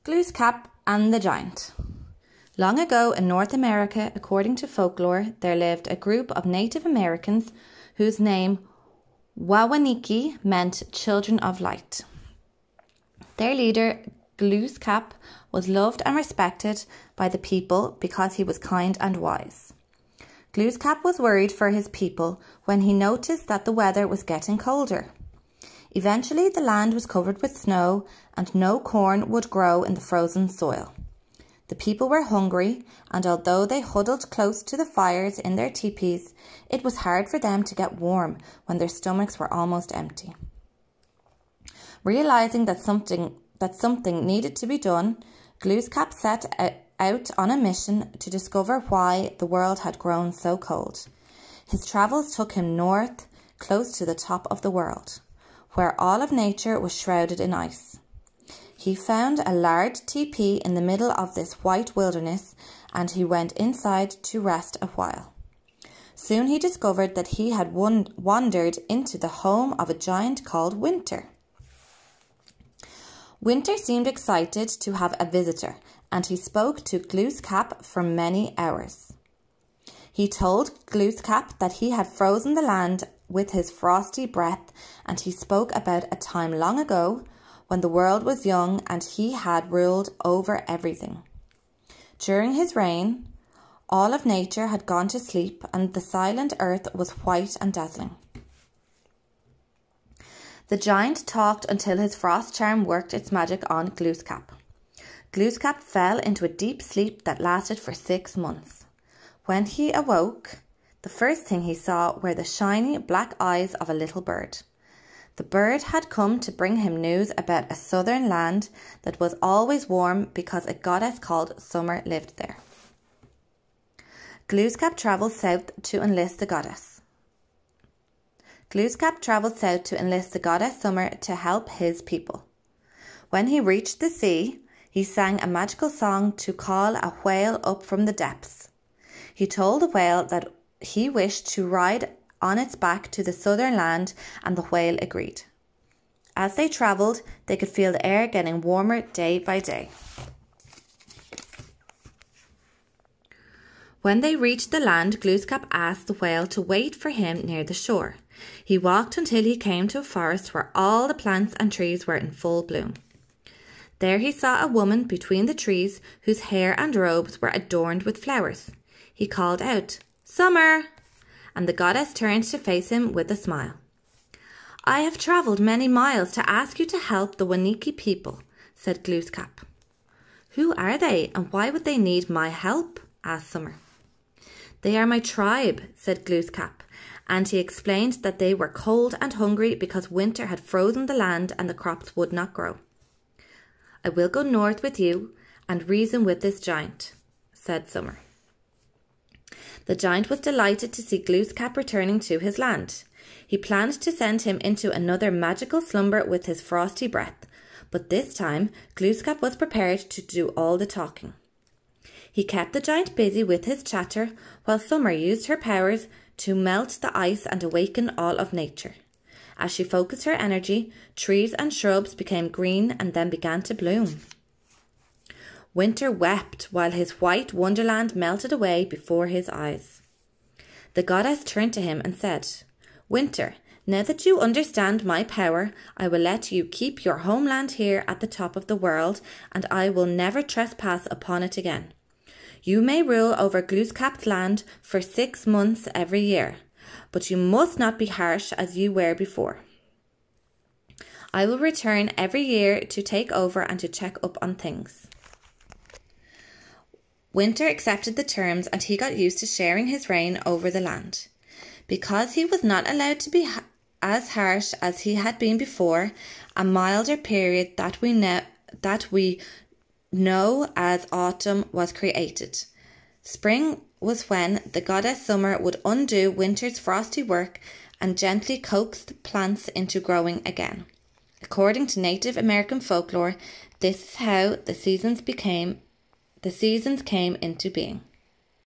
Glooskap and the Giant. Long ago in North America, according to folklore, there lived a group of Native Americans whose name Wawaniki meant children of light. Their leader, Glooskap, was loved and respected by the people because he was kind and wise. Glooskap was worried for his people when he noticed that the weather was getting colder. Eventually, the land was covered with snow and no corn would grow in the frozen soil. The people were hungry, and although they huddled close to the fires in their teepees, it was hard for them to get warm when their stomachs were almost empty. Realizing that something needed to be done, Glooskap set out on a mission to discover why the world had grown so cold. His travels took him north, close to the top of the world, where all of nature was shrouded in ice. He found a large teepee in the middle of this white wilderness, and he went inside to rest a while. Soon he discovered that he had wandered into the home of a giant called Winter. Winter seemed excited to have a visitor, and he spoke to Glooskap for many hours. He told Glooskap that he had frozen the land with his frosty breath, and he spoke about a time long ago when the world was young and he had ruled over everything. During his reign, all of nature had gone to sleep and the silent earth was white and dazzling. The giant talked until his frost charm worked its magic on Glooskap. Glooskap fell into a deep sleep that lasted for 6 months. When he awoke, the first thing he saw were the shiny black eyes of a little bird. The bird had come to bring him news about a southern land that was always warm because a goddess called Summer lived there. Glooskap travelled south to enlist the goddess. Summer to help his people. When he reached the sea, he sang a magical song to call a whale up from the depths. He told the whale that he wished to ride on its back to the southern land, and the whale agreed. As they travelled, they could feel the air getting warmer day by day. When they reached the land, Glooskap asked the whale to wait for him near the shore. He walked until he came to a forest where all the plants and trees were in full bloom. There he saw a woman between the trees whose hair and robes were adorned with flowers. He called out, "Summer!" and the goddess turned to face him with a smile. "I have travelled many miles to ask you to help the Wawaniki people," said Glooskap. "Who are they and why would they need my help?" asked Summer. "They are my tribe," said Glooskap, and he explained that they were cold and hungry because winter had frozen the land and the crops would not grow. "I will go north with you and reason with this giant," said Summer. The giant was delighted to see Glooskap returning to his land. He planned to send him into another magical slumber with his frosty breath, but this time Glooskap was prepared to do all the talking. He kept the giant busy with his chatter while Summer used her powers to melt the ice and awaken all of nature. As she focused her energy, trees and shrubs became green and then began to bloom. Winter wept while his white wonderland melted away before his eyes. The goddess turned to him and said, "Winter, now that you understand my power, I will let you keep your homeland here at the top of the world, and I will never trespass upon it again. You may rule over Glooskap's land for 6 months every year, but you must not be harsh as you were before. I will return every year to take over and to check up on things." Winter accepted the terms and he got used to sharing his reign over the land. Because he was not allowed to be as harsh as he had been before, a milder period that we know as autumn was created. Spring was when the goddess Summer would undo winter's frosty work and gently coax the plants into growing again. According to Native American folklore, this is how the seasons came into being.